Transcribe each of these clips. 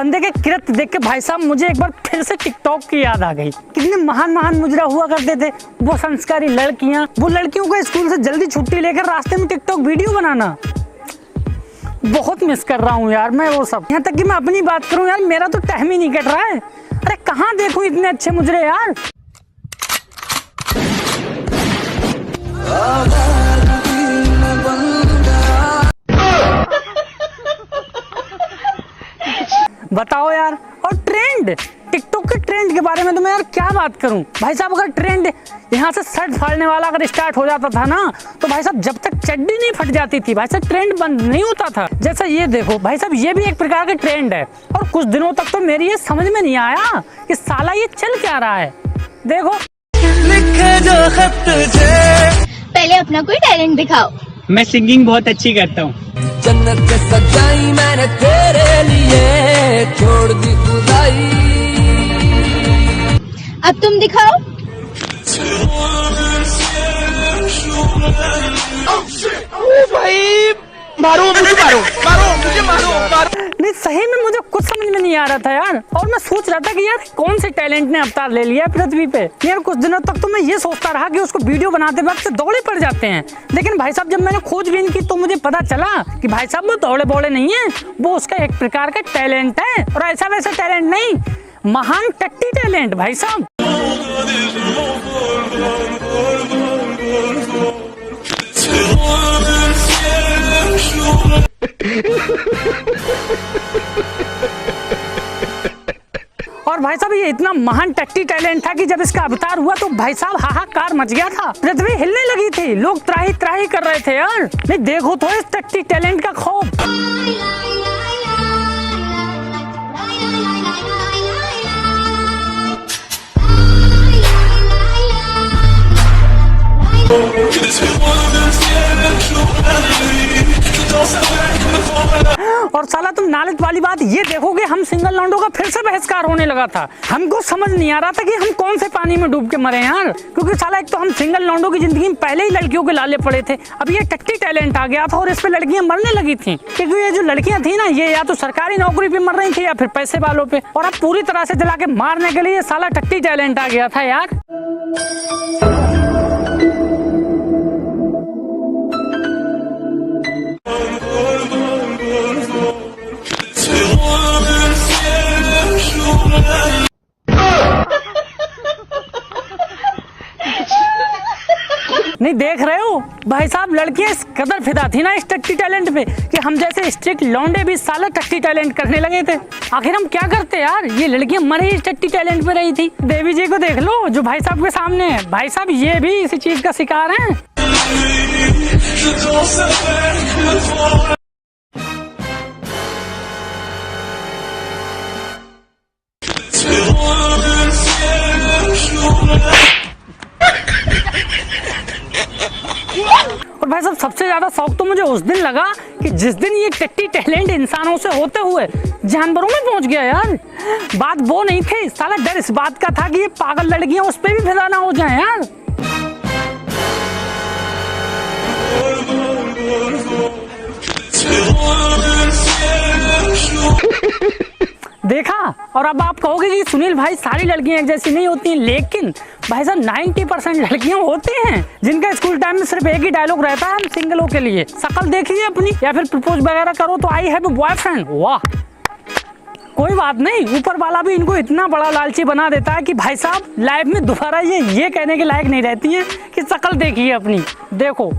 बंदे के कृत्य देख के भाई साहब मुझे एक बार फिर से टिकटॉक की याद आ गई। कितने महान महान मुजरा हुआ करते थे वो संस्कारी लड़कियां, वो लड़कियों को स्कूल से जल्दी छुट्टी लेकर रास्ते में टिकटॉक वीडियो बनाना। बहुत मिस कर रहा हूँ यार मैं वो सब। यहाँ तक कि मैं अपनी बात करूँ यार, मेरा तो टाइम ही नहीं कट रहा है। अरे कहाँ देखूँ इतने अच्छे मुजरे यार। बताओ यार। और ट्रेंड, टिकटॉक के ट्रेंड के बारे में तो मैं यार क्या बात करूं भाई साहब। अगर ट्रेंड यहाँ से शर्ट फाड़ने वाला अगर स्टार्ट हो जाता था ना, तो भाई साहब जब तक चड्डी नहीं फट जाती थी भाई साहब ट्रेंड बंद नहीं होता था। जैसा ये देखो भाई साहब, ये भी एक प्रकार का ट्रेंड है। और कुछ दिनों तक तो मेरी ये समझ में नहीं आया कि साला ये चल क्या रहा है। देखो लिखे जो खत तुझे, पहले अपना कोई टैलेंट दिखाओ। मैं सिंगिंग बहुत अच्छी करता हूँ। जन्नत से सजाई मैंने तेरे लिए, छोड़ दी खुदाई। अब तुम दिखाओ। भाई मारो मुझे, मारो। नहीं सही में मुझे कुछ समझ में नहीं आ रहा था यार। और मैं सोच रहा था कि यार कौन से टैलेंट ने अवतार ले लिया पृथ्वी पे। यार कुछ दिनों तक तो मैं ये सोचता रहा कि उसको वीडियो बनाते वक्त दौड़े पड़ जाते हैं। लेकिन भाई साहब जब मैंने खोजबीन की तो मुझे पता चला कि भाई साहब वो दौड़े बौड़े नहीं है, वो उसका एक प्रकार का टैलेंट है। और ऐसा वैसा टैलेंट नहीं, महान टट्टी टैलेंट भाई साहब। और भाई साहब ये इतना महान टट्टी टैलेंट था कि जब इसका अवतार हुआ तो भाई साहब हाहाकार मच गया था। पृथ्वी हिलने लगी थी, लोग त्राही त्राही कर रहे थे यार। नहीं देखो तो इस टट्टी टैलेंट का खौफ। और साला तुम नालत वाली बात ये देखोगे, हम सिंगल लौंडों का फिर से बहिष्कार होने लगा था। हमको समझ नहीं आ रहा था कि हम कौन से पानी में डूब के मरे यार। क्योंकि साला एक तो हम सिंगल लौंडों की जिंदगी में पहले ही लड़कियों के लाले पड़े थे, अब ये टट्टी टैलेंट आ गया था और इस पे लड़कियां मरने लगी थी। क्योंकि ये जो लड़कियां थी ना, ये या तो सरकारी नौकरी पे मर रही थी या फिर पैसे वालों पे। और अब पूरी तरह से जला के मारने के लिए साला टट्टी टैलेंट आ गया था यार। नहीं देख रहे हो भाई साहब, लड़कियां इस कदर फिदा थी ना इस टट्टी टैलेंट पे कि हम जैसे स्ट्रिक्ट लौंडे भी साला टट्टी टैलेंट करने लगे थे। आखिर हम क्या करते यार, ये लड़कियां मरे ही टट्टी टैलेंट पे रही थी। देवी जी को देख लो जो भाई साहब के सामने है, भाई साहब ये भी इसी चीज का शिकार हैं। और भाई साहब सबसे ज्यादा शौक तो मुझे उस दिन लगा कि जिस दिन ये टट्टी टैलेंट इंसानों से होते हुए जानवरों में पहुंच गया यार। बात वो नहीं थी, साला डर इस बात का था कि ये पागल लड़कियां उस पे भी फिदा ना हो जाएं यार। देखा। और अब आप कहोगे कि सुनील भाई सारी लड़कियां एक जैसी नहीं होती, लेकिन भाई साहब 90% लड़कियां होती हैं जिनका स्कूल टाइम में सिर्फ एक ही डायलॉग रहता है हम सिंगलों के लिए, शक्ल देखिए अपनी या फिर प्रपोज वगैरह करो तो आई हैव अ बॉयफ्रेंड। वाह, कोई बात नहीं, ऊपर वाला भी इनको इतना बड़ा लालची बना देता है कि भाई साहब लाइफ में दोबारा ये कहने के लायक नहीं रहती है कि शक्ल देखिए अपनी। देखो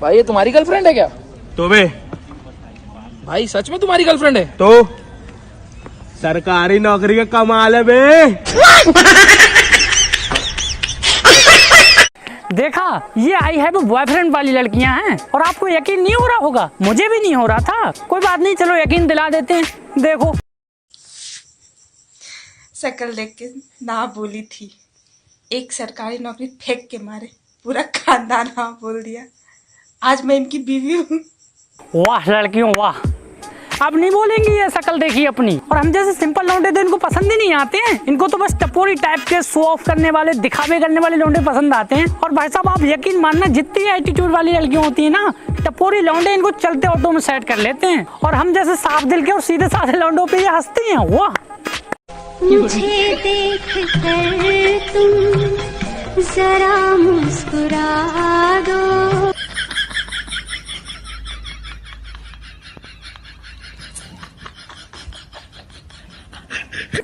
भाई ये तुम्हारी गर्लफ्रेंड है क्या? तो बे भाई सच में तुम्हारी गर्लफ्रेंड है? तो सरकारी नौकरी का कमाल है बे। देखा, ये आई है वो बॉयफ्रेंड वाली लड़कियां हैं। और आपको यकीन नहीं हो रहा होगा, मुझे भी नहीं हो रहा था। कोई बात नहीं, चलो यकीन दिला देते हैं। देखो शक्ल देख के ना बोली थी, एक सरकारी नौकरी फेंक के मारे पूरा खानदान हाँ बोल दिया। आज मैं इनकी बीवी हूँ। वाह लड़कियों वाह, अब नहीं बोलेंगी ये शक्ल देखी अपनी। और हम जैसे सिंपल लौंडे तो इनको पसंद ही नहीं आते हैं। इनको तो बस टपोरी टाइप के शो ऑफ करने वाले, दिखावे करने वाले लौंडे पसंद आते हैं। और भाई साहब आप यकीन मानना, जितनी एटीट्यूड वाली लड़कियां होती है ना, टपोरी लौंडे इनको चलते ऑटो में सेट कर लेते हैं, और हम जैसे साफ दिल के और सीधे साधे लौंडों पे ये हंसती हैं। वाह, मुझे देख कर तुम जरा मुस्कुरा दो।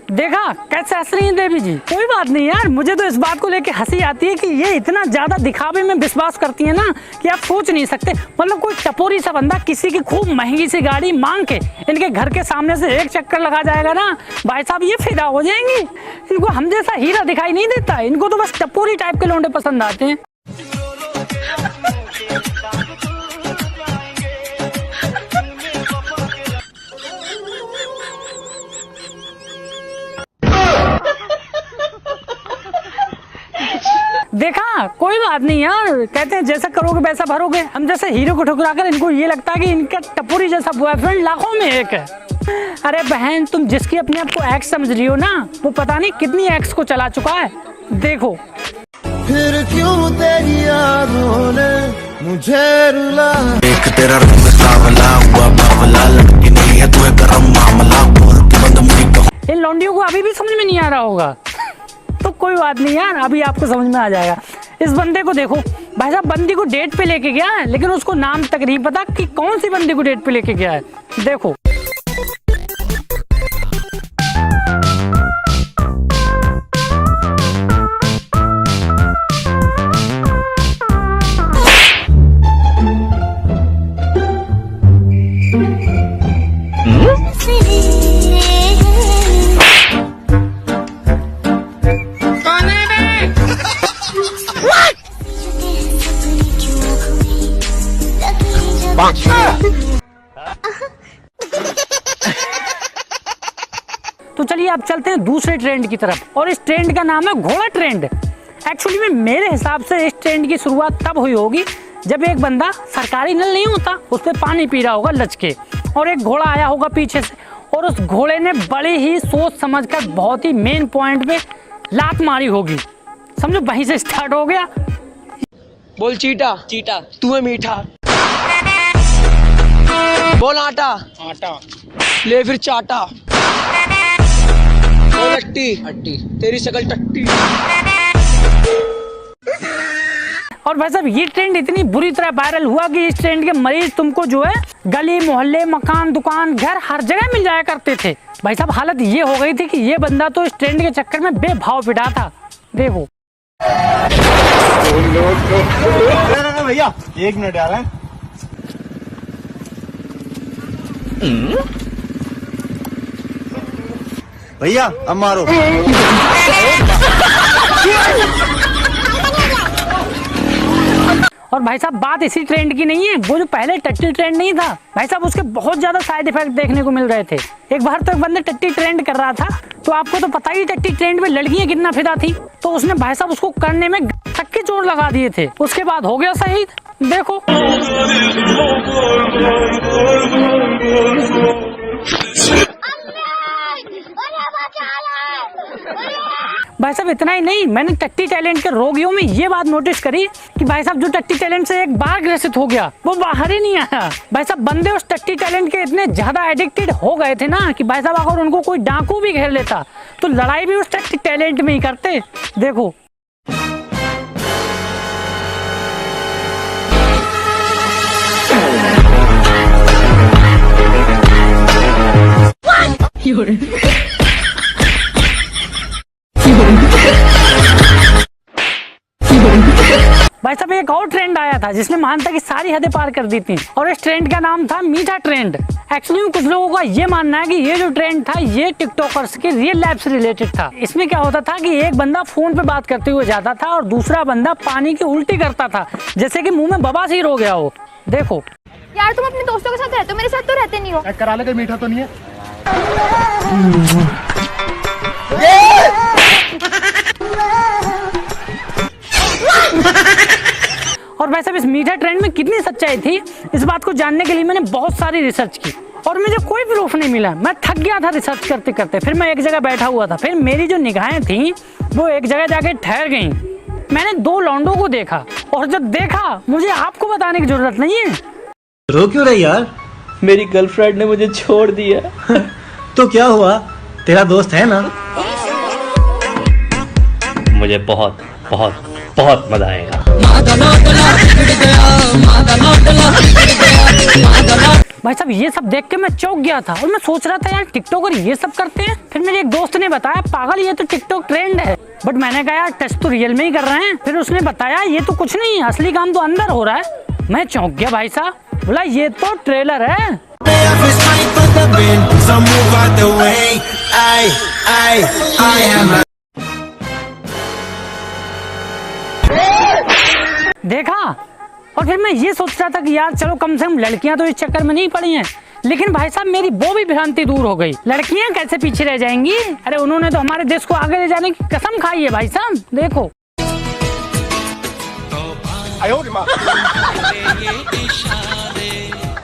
देखा कैसे हंस रही हैं देवी जी। कोई बात नहीं यार, मुझे तो इस बात को लेके हंसी आती है कि ये इतना ज्यादा दिखावे में विश्वास करती है ना कि आप सोच नहीं सकते। मतलब कोई टपोरी सा बंदा किसी की खूब महंगी सी गाड़ी मांग के इनके घर के सामने से एक चक्कर लगा जाएगा ना, भाई साहब ये फिदा हो जाएंगी। इनको हम जैसा हीरा दिखाई नहीं देता, इनको तो बस टपोरी टाइप के लौंडे पसंद आते हैं। देखा कोई बात नहीं यार, कहते हैं जैसा करोगे वैसा भरोगे। हम जैसे हीरो को ठुकराकर इनको ये लगता है कि इनका टपोरी जैसा बॉयफ्रेंड लाखों में एक है। अरे बहन, तुम जिसकी अपने आप को एक्स समझ रही हो ना, वो पता नहीं कितनी एक्स को चला चुका है। देखो फिर क्यों तेरी यादों ने मुझे रुला। एक तेरा रंग सावला हुआ बावला, लड़की नहीं है तू गरम मामला, बोल तू बंद मुझे। इन लौंडियों को अभी भी समझ में नहीं आ रहा होगा, तो कोई बात नहीं यार, अभी आपको समझ में आ जाएगा। इस बंदे को देखो भाई साहब, बंदी को डेट पे लेके गया है, लेकिन उसको नाम तक नहीं पता कि कौन सी बंदी को डेट पे लेके गया है। देखो तो चलिए अब चलते हैं दूसरे ट्रेंड की तरफ, और इस ट्रेंड का नाम है घोड़ा ट्रेंड। एक्चुअली में मेरे हिसाब से इस ट्रेंड की शुरुआत तब हुई होगी जब एक बंदा, सरकारी नल नहीं होता उस पर पानी पी रहा होगा लचके, और एक घोड़ा आया होगा पीछे से, और उस घोड़े ने बड़ी ही सोच समझकर बहुत ही मेन पॉइंट पे लात मारी होगी। समझो वहीं से स्टार्ट हो गया। बोल चीटा, चीटा तू है मीठा। बोल आटा, आटा ले फिर चाटा। बोल अट्टी, अट्टी तेरी शकल टट्टी। और भाई साहब ये ट्रेंड इतनी बुरी तरह वायरल हुआ कि इस ट्रेंड के मरीज तुमको जो है गली मोहल्ले मकान दुकान घर हर जगह मिल जाया करते थे। भाई साहब हालत ये हो गई थी कि ये बंदा तो इस ट्रेंड के चक्कर में बेभाव पिटा था। देखो भैया 1 मिनट आ रहा है। भैया अब मारो। और भाई साहब बात इसी ट्रेंड की नहीं है, वो जो पहले टट्टी ट्रेंड नहीं था भाई साहब, उसके बहुत ज्यादा साइड इफेक्ट देखने को मिल रहे थे। एक बार तो एक बंदे टट्टी ट्रेंड कर रहा था, तो आपको तो पता ही टट्टी ट्रेंड में लड़कियां कितना फिदा थी, तो उसने भाई साहब उसको करने में तक के चोट लगा दिए थे। उसके बाद हो गया शहीद। देखो भाई साहब इतना ही नहीं, मैंने टट्टी टैलेंट के रोगियों में ये बात नोटिस करी कि भाई साहब जो टट्टी टैलेंट से एक बार ग्रसित हो गया वो बाहर ही नहीं आया। भाई साहब बंदे उस टट्टी टैलेंट के इतने ज्यादा एडिक्टेड हो गए थे ना कि भाई साहब अगर उनको कोई डाकू भी घेर लेता तो लड़ाई भी उस टट्टी टैलेंट में ही करते। देखो भाई साहब एक और ट्रेंड आया था जिसने मानता की सारी हदें पार कर दी थी, और इस ट्रेंड का नाम था मीठा ट्रेंड। एक्चुअली में कुछ लोगों का ये मानना है कि ये जो ट्रेंड था ये टिकटॉकर्स के रियल लाइफ से रिलेटेड था। इसमें क्या होता था कि एक बंदा फोन पे बात करते हुए जाता था और दूसरा बंदा पानी की उल्टी करता था, जैसे कि मुंह में बवासीर हो गया हो। देखो यार तुम अपने दोस्तों के साथ रहते हो, मेरे साथ तो रहते नहीं हो। करा ले, मीठा तो नहीं है। और वैसे इस मीठा ट्रेंड में कितनी सच्चाई थी, इस बात को जानने के लिए मैंने बहुत सारी रिसर्च की और मुझे कोई प्रूफ नहीं मिला। मैं थक गया था रिसर्च करते करते। फिर मैं एक जगह बैठा हुआ था, फिर मेरी जो निगाहें थी वो एक जगह जाके ठहर गईं। मैंने 2 लौंडों को देखा, और जब देखा मुझे आपको बताने की जरूरत नहीं है, रो क्यों रही यार? मेरी गर्लफ्रेंड ने मुझे छोड़ दिया। तो क्या हुआ, तेरा दोस्त है ना? मुझे बहुत बहुत बहुत मजा आएगा। भाई साहब ये सब देख के मैं चौंक गया था और मैं सोच रहा था यार टिकटॉकर ये सब करते हैं। फिर मेरे एक दोस्त ने बताया पागल ये तो टिकटॉक ट्रेंड है। बट मैंने कहा यार टच तो रियल में ही कर रहे हैं। फिर उसने बताया ये तो कुछ नहीं, असली काम तो अंदर हो रहा है। मैं चौंक गया भाई साहब, बोला ये तो ट्रेलर है। देखा, और फिर मैं ये सोच रहा था कि यार चलो कम से कम लड़कियां तो इस चक्कर में नहीं पड़ी हैं। लेकिन भाई साहब मेरी वो भी भ्रांति दूर हो गई, लड़कियां कैसे पीछे रह जाएंगी। अरे उन्होंने तो हमारे देश को आगे ले जाने की कसम खाई है भाई साहब। देखो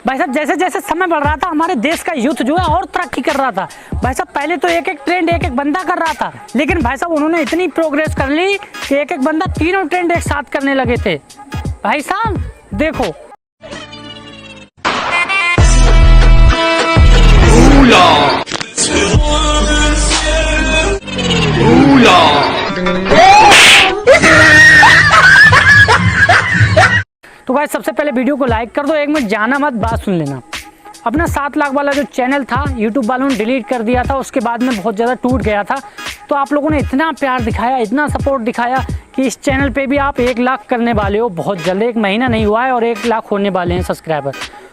भाई साहब जैसे जैसे समय बढ़ रहा था हमारे देश का यूथ जो है और तरक्की कर रहा था। भाई साहब पहले तो एक एक ट्रेंड एक एक बंदा कर रहा था, लेकिन भाई साहब उन्होंने इतनी प्रोग्रेस कर ली कि एक एक बंदा तीनों ट्रेंड एक साथ करने लगे थे। भाई साहब देखो तो गाइस सबसे पहले वीडियो को लाइक कर दो, एक मिनट जाना मत, बात सुन लेना। अपना 7 लाख वाला जो चैनल था यूट्यूब वालों ने डिलीट कर दिया था, उसके बाद में बहुत ज़्यादा टूट गया था। तो आप लोगों ने इतना प्यार दिखाया, इतना सपोर्ट दिखाया कि इस चैनल पे भी आप 1 लाख करने वाले हो बहुत जल्द। 1 महीना नहीं हुआ है और 1 लाख होने वाले हैं सब्सक्राइबर।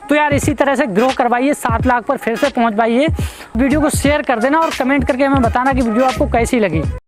तो यार इसी तरह से ग्रो करवाइए, 7 लाख पर फिर से पहुँच पाइए। वीडियो को शेयर कर देना और कमेंट करके हमें बताना कि वीडियो आपको कैसी लगी।